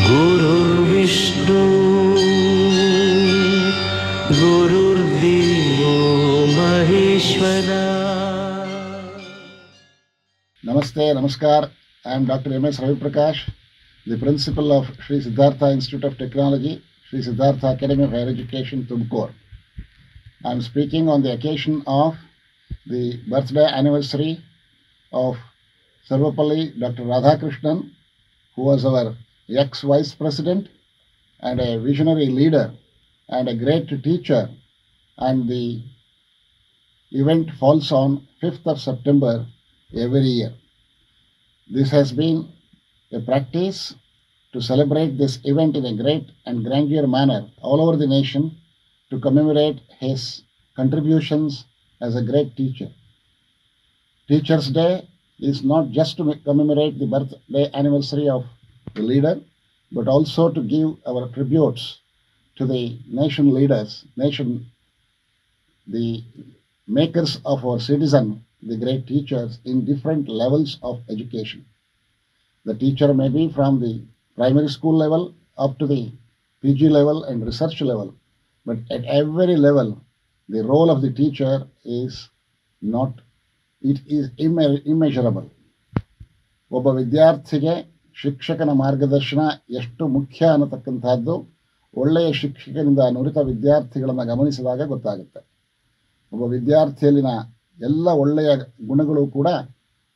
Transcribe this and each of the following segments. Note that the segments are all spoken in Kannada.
गुरुर्विष्णु गुरुर्देवो Maheshwara. Namaste, Namaskar. I am Dr. M.S. Ravi Prakash, the principal of Sri Siddhartha Institute of Technology, Sri Siddhartha Academy of Higher Education, Tumkur. I am speaking on the occasion of the birthday anniversary of Sarvapalli Dr. Radhakrishnan, who was our ex-vice president and a visionary leader and a great teacher, and the event falls on 5th of September every year. This has been a practice to celebrate this event in a great and grandeur manner all over the nation to commemorate his contributions as a great teacher. Teachers' Day is not just to commemorate the birthday anniversary of the leader, but also to give our tributes to the nation leaders, the makers of our citizen, the great teachers in different levels of education. The teacher may be from the primary school level up to the PG level and research level, but at every level, the role of the teacher is immeasurable. ಒಬ್ಬ ವಿದ್ಯಾರ್ಥಿಗೆ ಶಿಕ್ಷಕನ ಮಾರ್ಗದರ್ಶನ ಎಷ್ಟು ಮುಖ್ಯ ಅನ್ನತಕ್ಕಂಥದ್ದು ಒಳ್ಳೆಯ ಶಿಕ್ಷಕನಿಂದ ನುರಿತ ವಿದ್ಯಾರ್ಥಿಗಳನ್ನು ಗಮನಿಸಿದಾಗ ಗೊತ್ತಾಗುತ್ತೆ. ಒಬ್ಬ ವಿದ್ಯಾರ್ಥಿಯಲ್ಲಿನ ಎಲ್ಲ ಒಳ್ಳೆಯ ಗುಣಗಳು ಕೂಡ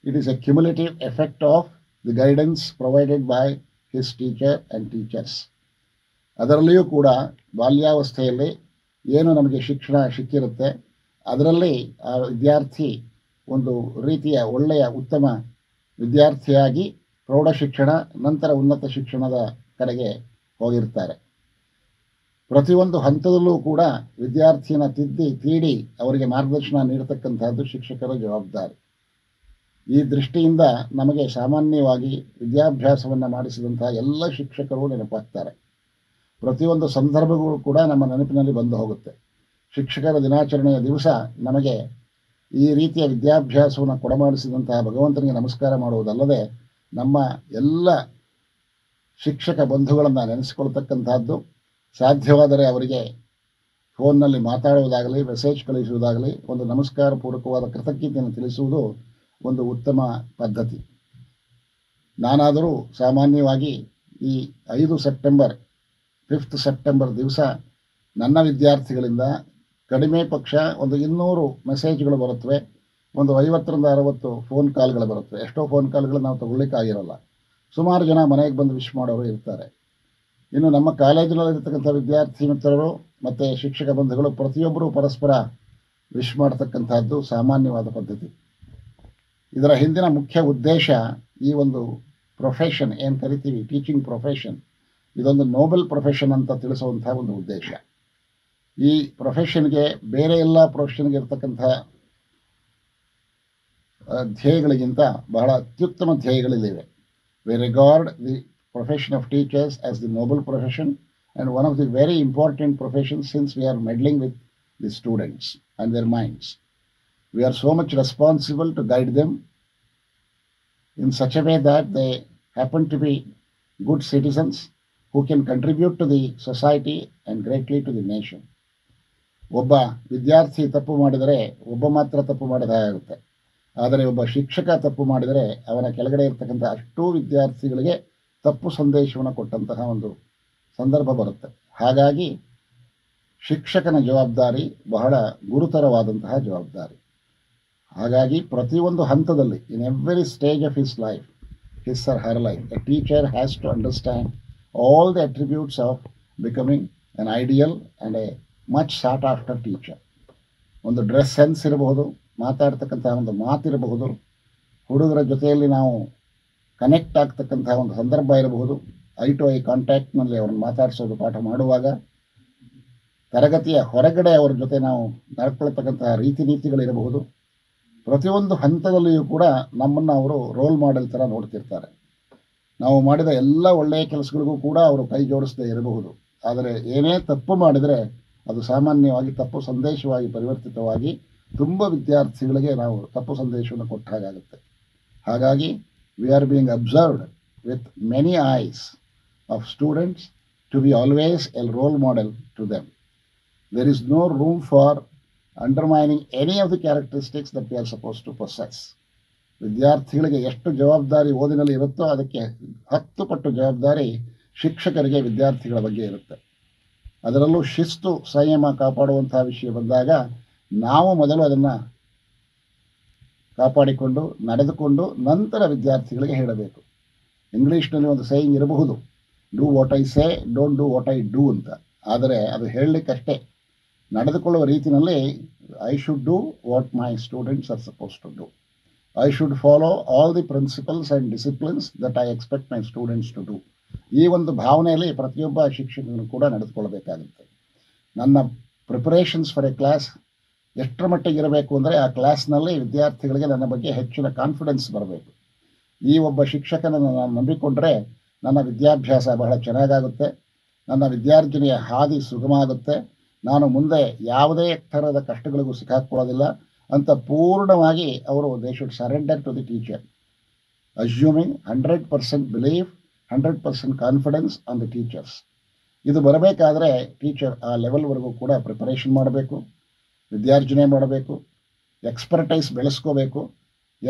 it is A cumulative effect of the guidance provided by his teacher and teachers. ಅದರಲ್ಲಿಯೂ ಕೂಡ ಬಾಲ್ಯಾವಸ್ಥೆಯಲ್ಲಿ ಏನು ನಮಗೆ ಶಿಕ್ಷಣ ಸಿಕ್ಕಿರುತ್ತೆ ಅದರಲ್ಲಿ ಆ ವಿದ್ಯಾರ್ಥಿ ಒಂದು ರೀತಿಯ ಒಳ್ಳೆಯ ಉತ್ತಮ ವಿದ್ಯಾರ್ಥಿಯಾಗಿ ಪ್ರೌಢ ಶಿಕ್ಷಣ ನಂತರ ಉನ್ನತ ಶಿಕ್ಷಣದ ಕಡೆಗೆ ಹೋಗಿರ್ತಾರೆ. ಪ್ರತಿಯೊಂದು ಹಂತದಲ್ಲೂ ಕೂಡ ವಿದ್ಯಾರ್ಥಿಯನ್ನು ತೀಡಿ ಅವರಿಗೆ ಮಾರ್ಗದರ್ಶನ ನೀಡತಕ್ಕಂಥದ್ದು ಶಿಕ್ಷಕರ ಜವಾಬ್ದಾರಿ. ಈ ದೃಷ್ಟಿಯಿಂದ ನಮಗೆ ಸಾಮಾನ್ಯವಾಗಿ ವಿದ್ಯಾಭ್ಯಾಸವನ್ನು ಮಾಡಿಸಿದಂತಹ ಎಲ್ಲ ಶಿಕ್ಷಕರು ನೆನಪಾಗ್ತಾರೆ. ಪ್ರತಿಯೊಂದು ಸಂದರ್ಭಗಳು ಕೂಡ ನಮ್ಮ ನೆನಪಿನಲ್ಲಿ ಬಂದು ಹೋಗುತ್ತೆ. ಶಿಕ್ಷಕರ ದಿನಾಚರಣೆಯ ದಿವಸ ನಮಗೆ ಈ ರೀತಿಯ ವಿದ್ಯಾಭ್ಯಾಸವನ್ನು ಕೊಡಮಾಡಿಸಿದಂತಹ ಭಗವಂತನಿಗೆ ನಮಸ್ಕಾರ ಮಾಡುವುದಲ್ಲದೆ ನಮ್ಮ ಎಲ್ಲ ಶಿಕ್ಷಕ ಬಂಧುಗಳನ್ನು ನೆನೆಸಿಕೊಳ್ತಕ್ಕಂಥದ್ದು, ಸಾಧ್ಯವಾದರೆ ಅವರಿಗೆ ಫೋನ್ನಲ್ಲಿ ಮಾತಾಡುವುದಾಗಲಿ, ಮೆಸೇಜ್ ಕಳಿಸುವುದಾಗಲಿ, ಒಂದು ನಮಸ್ಕಾರ ಪೂರ್ವಕವಾದ ಕೃತಜ್ಞತೆಯನ್ನು ತಿಳಿಸುವುದು ಒಂದು ಉತ್ತಮ ಪದ್ಧತಿ. ನಾನಾದರೂ ಸಾಮಾನ್ಯವಾಗಿ ಈ 5 ಸೆಪ್ಟೆಂಬರ್ 5th ಸೆಪ್ಟೆಂಬರ್ ದಿವಸ ನನ್ನ ವಿದ್ಯಾರ್ಥಿಗಳಿಂದ ಕಡಿಮೆ ಪಕ್ಷ ಒಂದು 200 ಮೆಸೇಜ್ಗಳು ಬರುತ್ತವೆ, ಒಂದು 50ರಿಂದ 60 ಫೋನ್ ಕಾಲ್ಗಳು ಬರುತ್ತವೆ. ಎಷ್ಟೋ ಫೋನ್ ಕಾಲ್ಗಳು ನಾವು ತಗೊಳ್ಳಿಕ್ಕಾಗಿರಲ್ಲ. ಸುಮಾರು ಜನ ಮನೆಗೆ ಬಂದು ವಿಶ್ ಮಾಡೋರು ಇರ್ತಾರೆ. ಇನ್ನು ನಮ್ಮ ಕಾಲೇಜಿನಲ್ಲಿರ್ತಕ್ಕಂಥ ವಿದ್ಯಾರ್ಥಿ ಮಿತ್ರರು ಮತ್ತು ಶಿಕ್ಷಕ ಬಂಧುಗಳು ಪ್ರತಿಯೊಬ್ಬರೂ ಪರಸ್ಪರ ವಿಶ್ ಮಾಡ್ತಕ್ಕಂಥದ್ದು ಸಾಮಾನ್ಯವಾದ ಪದ್ಧತಿ. ಇದರ ಹಿಂದಿನ ಮುಖ್ಯ ಉದ್ದೇಶ ಈ ಒಂದು ಪ್ರೊಫೆಷನ್ ಏನು ಕರಿತೀವಿ ಟೀಚಿಂಗ್ ಪ್ರೊಫೆಷನ್, ಇದೊಂದು ನೋಬೆಲ್ ಪ್ರೊಫೆಷನ್ ಅಂತ ತಿಳಿಸುವಂಥ ಒಂದು ಉದ್ದೇಶ. ಈ ಪ್ರೊಫೆಷನ್ಗೆ ಬೇರೆ ಎಲ್ಲ ಪ್ರೊಫೆಷನ್ಗೆ ಇರ್ತಕ್ಕಂಥ ಧ್ಯೇಯಗಳಿಗಿಂತ ಬಹಳ ಅತ್ಯುತ್ತಮ ಧ್ಯೇಯಗಳಿವೆ. We regard the profession of teachers as the noble profession and one of the very important professions since we are meddling with the students and their minds. We are so much responsible to guide them in such a way that they happen to be good citizens who can contribute to the society and greatly to the nation. ಒಬ್ಬ ವಿದ್ಯಾರ್ಥಿ ತಪ್ಪು ಮಾಡಿದರೆ ಒಬ್ಬ ಮಾತ್ರ ತಪ್ಪು ಮಾಡಿದಾಗುತ್ತೆ. ಆದರೆ ಒಬ್ಬ ಶಿಕ್ಷಕ ತಪ್ಪು ಮಾಡಿದರೆ ಅವನ ಕೆಳಗಡೆ ಇರತಕ್ಕಂಥ ಅಷ್ಟೂ ವಿದ್ಯಾರ್ಥಿಗಳಿಗೆ ತಪ್ಪು ಸಂದೇಶವನ್ನು ಕೊಟ್ಟಂತಹ ಒಂದು ಸಂದರ್ಭ ಬರುತ್ತೆ. ಹಾಗಾಗಿ ಶಿಕ್ಷಕನ ಜವಾಬ್ದಾರಿ ಬಹಳ ಗುರುತರವಾದಂತಹ ಜವಾಬ್ದಾರಿ. ಹಾಗಾಗಿ ಪ್ರತಿಯೊಂದು ಹಂತದಲ್ಲಿ in every stage of his life, his or her life, a teacher has to understand all the attributes of becoming an ideal and a much sought after teacher. ಒಂದು ಡ್ರೆಸ್ ಸೆನ್ಸ್ ಇರಬಹುದು, ಮಾತಾಡ್ತಕ್ಕಂಥ ಒಂದು ಮಾತಿರಬಹುದು, ಹುಡುಗರ ಜೊತೆಯಲ್ಲಿ ನಾವು ಕನೆಕ್ಟ್ ಆಗ್ತಕ್ಕಂಥ ಒಂದು ಸಂದರ್ಭ ಇರಬಹುದು, ಐ ಟು ಐ ಕಾಂಟ್ಯಾಕ್ಟ್ನಲ್ಲಿ ಅವ್ರನ್ನ ಮಾತಾಡಿಸೋದು ಪಾಠ ಮಾಡುವಾಗ, ತರಗತಿಯ ಹೊರಗಡೆ ಅವ್ರ ಜೊತೆ ನಾವು ನಡ್ಕೊಳ್ತಕ್ಕಂತಹ ರೀತಿ ನೀತಿಗಳಿರಬಹುದು. ಪ್ರತಿಯೊಂದು ಹಂತದಲ್ಲಿಯೂ ಕೂಡ ನಮ್ಮನ್ನು ಅವರು ರೋಲ್ ಮಾಡೆಲ್ ಥರ ನೋಡ್ತಿರ್ತಾರೆ. ನಾವು ಮಾಡಿದ ಎಲ್ಲ ಒಳ್ಳೆಯ ಕೆಲಸಗಳಿಗೂ ಕೂಡ ಅವರು ಕೈ ಜೋಡಿಸದೇ ಇರಬಹುದು. ಆದರೆ ಏನೇ ತಪ್ಪು ಮಾಡಿದರೆ ಅದು ಸಾಮಾನ್ಯವಾಗಿ ತಪ್ಪು ಸಂದೇಶವಾಗಿ ಪರಿವರ್ತಿತವಾಗಿ ತುಂಬ ವಿದ್ಯಾರ್ಥಿಗಳಿಗೆ ನಾವು ತಪ್ಪು ಸಂದೇಶವನ್ನು ಕೊಟ್ಟ ಹಾಗಾಗುತ್ತೆ. ಹಾಗಾಗಿ we are being observed with many eyes of students to be always a role model to them. There is no room for undermining any of the characteristics that we are supposed to possess. ವಿದ್ಯಾರ್ಥಿಗಳಿಗೆ ಎಷ್ಟು ಜವಾಬ್ದಾರಿ ಓದಿನಲ್ಲಿ ಇರುತ್ತೋ ಅದಕ್ಕೆ 10 ಪಟ್ಟು ಜವಾಬ್ದಾರಿ ಶಿಕ್ಷಕರಿಗೆ ವಿದ್ಯಾರ್ಥಿಗಳ ಬಗ್ಗೆ ಇರುತ್ತೆ. ಅದರಲ್ಲೂ ಶಿಸ್ತು ಸಂಯಮ ಕಾಪಾಡುವಂತಹ ವಿಷಯ ಬಂದಾಗ ನಾವು ಮೊದಲು ಅದನ್ನು ಕಾಪಾಡಿಕೊಂಡು ನಡೆದುಕೊಂಡು ನಂತರ ವಿದ್ಯಾರ್ಥಿಗಳಿಗೆ ಹೇಳಬೇಕು. ಇಂಗ್ಲೀಷ್ನಲ್ಲಿ ಒಂದು ಸೇಯಿಂಗ್ ಇರಬಹುದು, do what I say, don't do what I do ಅಂತ. ಆದರೆ ಅದು ಹೇಳಲಿಕ್ಕಷ್ಟೇ. ನಡೆದುಕೊಳ್ಳುವ ರೀತಿಯಲ್ಲಿ I should do what my students are suppose to do. I should follow all the principles and disciplines that I expect my students to do. ಈ ಒಂದು ಭಾವನೆಯಲ್ಲಿ ಪ್ರತಿಯೊಬ್ಬ ಶಿಕ್ಷಕನು ಕೂಡ ನಡೆದುಕೊಳ್ಳಬೇಕಾಗುತ್ತೆ. ನನ್ನ ಪ್ರಿಪರೇಷನ್ಸ್ ಫಾರ್ ಎ ಕ್ಲಾಸ್ ಎಷ್ಟರ ಮಟ್ಟಿಗೆ ಇರಬೇಕು ಅಂದರೆ ಆ ಕ್ಲಾಸ್ನಲ್ಲಿ ವಿದ್ಯಾರ್ಥಿಗಳಿಗೆ ನನ್ನ ಬಗ್ಗೆ ಹೆಚ್ಚಿನ ಕಾನ್ಫಿಡೆನ್ಸ್ ಬರಬೇಕು. ಈ ಒಬ್ಬ ಶಿಕ್ಷಕನನ್ನು ನಾನು ನಂಬಿಕೊಂಡ್ರೆ ನನ್ನ ವಿದ್ಯಾಭ್ಯಾಸ ಬಹಳ ಚೆನ್ನಾಗಾಗುತ್ತೆ, ನನ್ನ ವಿದ್ಯಾರ್ಜನೆಯ ಹಾದಿ ಸುಗಮ ಆಗುತ್ತೆ, ನಾನು ಮುಂದೆ ಯಾವುದೇ ಥರದ ಕಷ್ಟಗಳಿಗೂ ಸಿಕ್ಕಾಕೊಳ್ಳೋದಿಲ್ಲ ಅಂತ ಪೂರ್ಣವಾಗಿ ಅವರು they should surrender to the teacher, assuming 100% believe, 100% confidence on the teachers. ಇದು ಬರಬೇಕಾದ್ರೆ ಟೀಚರ್ ಆ ಲೆವೆಲ್ವರೆಗೂ ಕೂಡ ಪ್ರಿಪರೇಷನ್ ಮಾಡಬೇಕು, ವಿದ್ಯಾರ್ಜನೆ ಮಾಡಬೇಕು, ಎಕ್ಸ್ಪರ್ಟೈಸ್ ಬೆಳೆಸ್ಕೋಬೇಕು.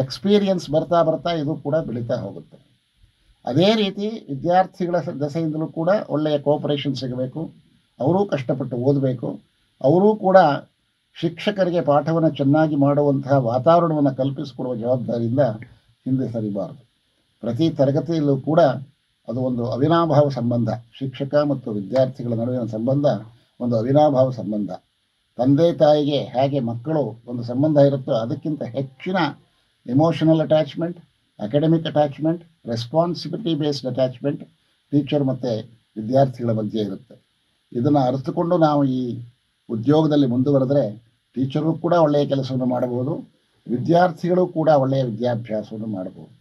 ಎಕ್ಸ್ಪೀರಿಯನ್ಸ್ ಬರ್ತಾ ಬರ್ತಾ ಇದು ಕೂಡ ಬೆಳೀತಾ ಹೋಗುತ್ತೆ. ಅದೇ ರೀತಿ ವಿದ್ಯಾರ್ಥಿಗಳ ದೆಸೆಯಿಂದಲೂ ಕೂಡ ಒಳ್ಳೆಯ ಕೋಆಪರೇಷನ್ ಸಿಗಬೇಕು. ಅವರೂ ಕಷ್ಟಪಟ್ಟು ಓದಬೇಕು. ಅವರೂ ಕೂಡ ಶಿಕ್ಷಕರಿಗೆ ಪಾಠವನ್ನು ಚೆನ್ನಾಗಿ ಮಾಡುವಂತಹ ವಾತಾವರಣವನ್ನು ಕಲ್ಪಿಸಿಕೊಡುವ ಜವಾಬ್ದಾರಿಯಿಂದ ಹಿಂದೆ ಸರಿಬಾರದು. ಪ್ರತಿ ತರಗತಿಯಲ್ಲೂ ಕೂಡ ಅದು ಒಂದು ಅವಿನಾಭಾವ ಸಂಬಂಧ. ಶಿಕ್ಷಕ ಮತ್ತು ವಿದ್ಯಾರ್ಥಿಗಳ ನಡುವಿನ ಸಂಬಂಧ ಒಂದು ಅವಿನಾಭಾವ ಸಂಬಂಧ. ತಂದೆ ತಾಯಿಗೆ ಹೇಗೆ ಮಕ್ಕಳು ಒಂದು ಸಂಬಂಧ ಇರುತ್ತೋ ಅದಕ್ಕಿಂತ ಹೆಚ್ಚಿನ emotional attachment, academic attachment, responsibility based attachment teacher ಮತ್ತು ವಿದ್ಯಾರ್ಥಿಗಳ ಮಧ್ಯೆ ಇರುತ್ತೆ. ಇದನ್ನು ಅರಿತುಕೊಂಡು ನಾವು ಈ ಉದ್ಯೋಗದಲ್ಲಿ ಮುಂದುವರೆದರೆ ಟೀಚರು ಕೂಡ ಒಳ್ಳೆಯ ಕೆಲಸವನ್ನು ಮಾಡಬಹುದು, ವಿದ್ಯಾರ್ಥಿಗಳು ಕೂಡ ಒಳ್ಳೆಯ ವಿದ್ಯಾಭ್ಯಾಸವನ್ನು ಮಾಡಬಹುದು.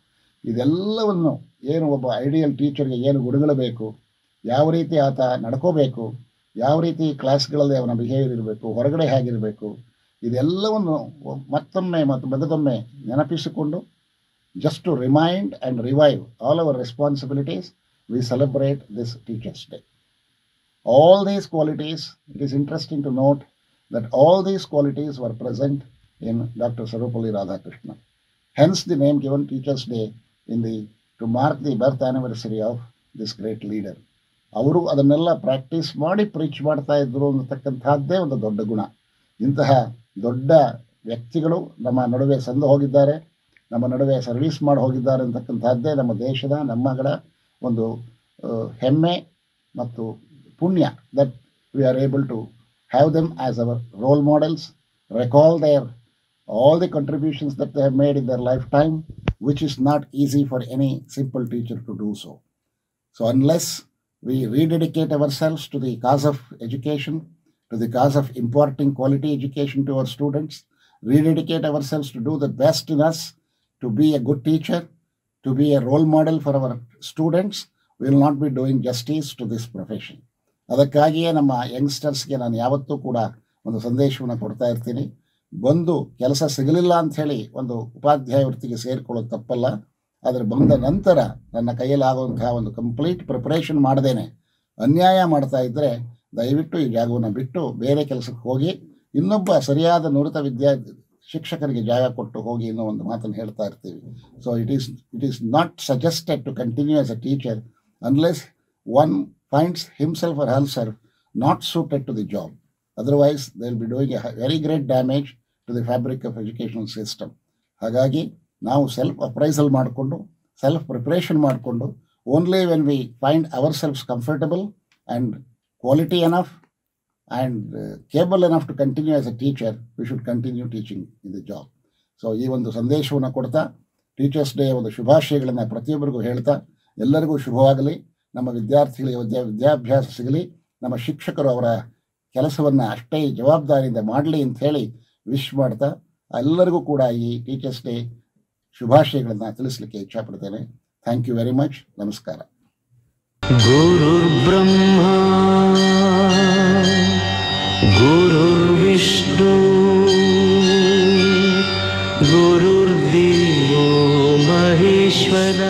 ಇದೆಲ್ಲವನ್ನು ಏನು ಒಬ್ಬ ಐಡಿಯಲ್ ಟೀಚರ್ಗೆ ಏನು ಗುಣಗಳು ಬೇಕು, ಯಾವ ರೀತಿ ಆತ ನಡ್ಕೋಬೇಕು, ಯಾವ ರೀತಿ ಕ್ಲಾಸ್ಗಳಲ್ಲಿ ಅವನ ಬಿಹೇವಿಯರ್ ಇರಬೇಕು, ಹೊರಗಡೆ ಹೇಗಿರಬೇಕು, ಇದೆಲ್ಲವನ್ನು ಮತ್ತೊಮ್ಮೆ ಮತ್ತು ಮಗದೊಮ್ಮೆ ನೆನಪಿಸಿಕೊಂಡು just to remind and revive all our responsibilities we celebrate this teachers day. All these qualities, it is interesting to note that all these qualities were present in Dr. Sarvepalli Radhakrishnan. Hence the name given Teachers' Day to mark the birth anniversary of this great leader. ಅವರು ಅದನ್ನೆಲ್ಲ ಪ್ರಾಕ್ಟೀಸ್ ಮಾಡಿ ಪ್ರೀಚ್ ಮಾಡ್ತಾ ಇದ್ರು ಅನ್ನತಕ್ಕಂಥದ್ದೇ ಒಂದು ದೊಡ್ಡ ಗುಣ. ಇಂತಹ ದೊಡ್ಡ ವ್ಯಕ್ತಿಗಳು ನಮ್ಮ ನಡುವೆ ಸಂದು ಹೋಗಿದ್ದಾರೆ, ನಮ್ಮ ನಡುವೆ ಸರ್ವಿಸ್ ಮಾಡಿ ಹೋಗಿದ್ದಾರೆ ಅಂತಕ್ಕಂಥದ್ದೇ ನಮ್ಮ ದೇಶದ ನಮ್ಮಗಳ ಒಂದು ಹೆಮ್ಮೆ ಮತ್ತು ಪುಣ್ಯ. that we are able to have them as our role models, recall all the contributions that they have made in their lifetime, which is not easy for any simple teacher to do so. So unless we rededicate ourselves to the cause of education, to the cause of imparting quality education to our students, rededicate ourselves to do the best in us, to be a good teacher, to be a role model for our students, we will not be doing justice to this profession. ಅದಕ್ಕಾಗಿಯೇ ನಮ್ಮ ಯಂಗ್ಸ್ಟರ್ಸ್ಗೆ ನಾನು ಯಾವತ್ತೂ ಕೂಡ ಒಂದು ಸಂದೇಶವನ್ನು ಕೊಡ್ತಾ ಇರ್ತೀನಿ. ಬಂದು ಕೆಲಸ ಸಿಗಲಿಲ್ಲ ಅಂಥೇಳಿ ಒಂದು ಉಪಾಧ್ಯಾಯ ವೃತ್ತಿಗೆ ಸೇರಿಕೊಳ್ಳೋದು ತಪ್ಪಲ್ಲ. ಆದರೆ ಬಂದ ನಂತರ ನನ್ನ ಕೈಯಲ್ಲಾಗುವಂತಹ ಒಂದು ಕಂಪ್ಲೀಟ್ ಪ್ರಿಪ್ರೇಷನ್ ಮಾಡದೇನೆ ಅನ್ಯಾಯ ಮಾಡ್ತಾ ಇದ್ದರೆ ದಯವಿಟ್ಟು ಈ ಜಾಗವನ್ನು ಬಿಟ್ಟು ಬೇರೆ ಕೆಲಸಕ್ಕೆ ಹೋಗಿ ಇನ್ನೊಬ್ಬ ಸರಿಯಾದ ನುರಿತ ಶಿಕ್ಷಕರಿಗೆ ಜಾಗ ಕೊಟ್ಟು ಹೋಗಿ ಅನ್ನೋ ಒಂದು ಮಾತನ್ನು ಹೇಳ್ತಾ ಇರ್ತೀವಿ. So it is not suggested to continue as a teacher unless one finds himself or herself not suited to the job. Otherwise, they will be doing a very great damage to the fabric of educational system. ಹಾಗಾಗಿ ನಾವು ಸೆಲ್ಫ್ ಅಪ್ರೈಸಲ್ ಮಾಡಿಕೊಂಡು ಸೆಲ್ಫ್ ಪ್ರಿಪ್ರೇಷನ್ ಮಾಡಿಕೊಂಡು only when we find our selfs comfortable and quality enough and capable enough to continue as a teacher we should continue teaching in the job. So ಈ ಒಂದು ಸಂದೇಶವನ್ನು ಕೊಡ್ತಾ ಟೀಚರ್ಸ್ ಡೇ ಒಂದು ಶುಭಾಶಯಗಳನ್ನು ಪ್ರತಿಯೊಬ್ಬರಿಗೂ ಹೇಳ್ತಾ ಎಲ್ಲರಿಗೂ ಶುಭವಾಗಲಿ. ನಮ್ಮ ವಿದ್ಯಾರ್ಥಿಗಳಿಗೆ ವಿದ್ಯಾಭ್ಯಾಸ ಸಿಗಲಿ, ನಮ್ಮ ಶಿಕ್ಷಕರು ಅವರ ಕೆಲಸವನ್ನು ಅಷ್ಟೇ ಜವಾಬ್ದಾರಿಯಿಂದ ಮಾಡಲಿ ಅಂಥೇಳಿ ವಿಶ್ ಮಾಡ್ತಾ ಎಲ್ಲರಿಗೂ ಕೂಡ ಈ ಟೀಚರ್ಸ್ ಡೇ ಶುಭಾಶಯಗಳನ್ನು ತಿಳಿಸಲಿಕ್ಕೆ ಇಚ್ಛಪಡ್ತೇನೆ. Thank you very much. ನಮಸ್ಕಾರ. ಗುರುರ್ ಬ್ರಹ್ಮ ಗುರುರ್ ವಿಷ್ಣು ಗುರುರ್ ದೇವೋ ಮಹೇಶ್ವರ.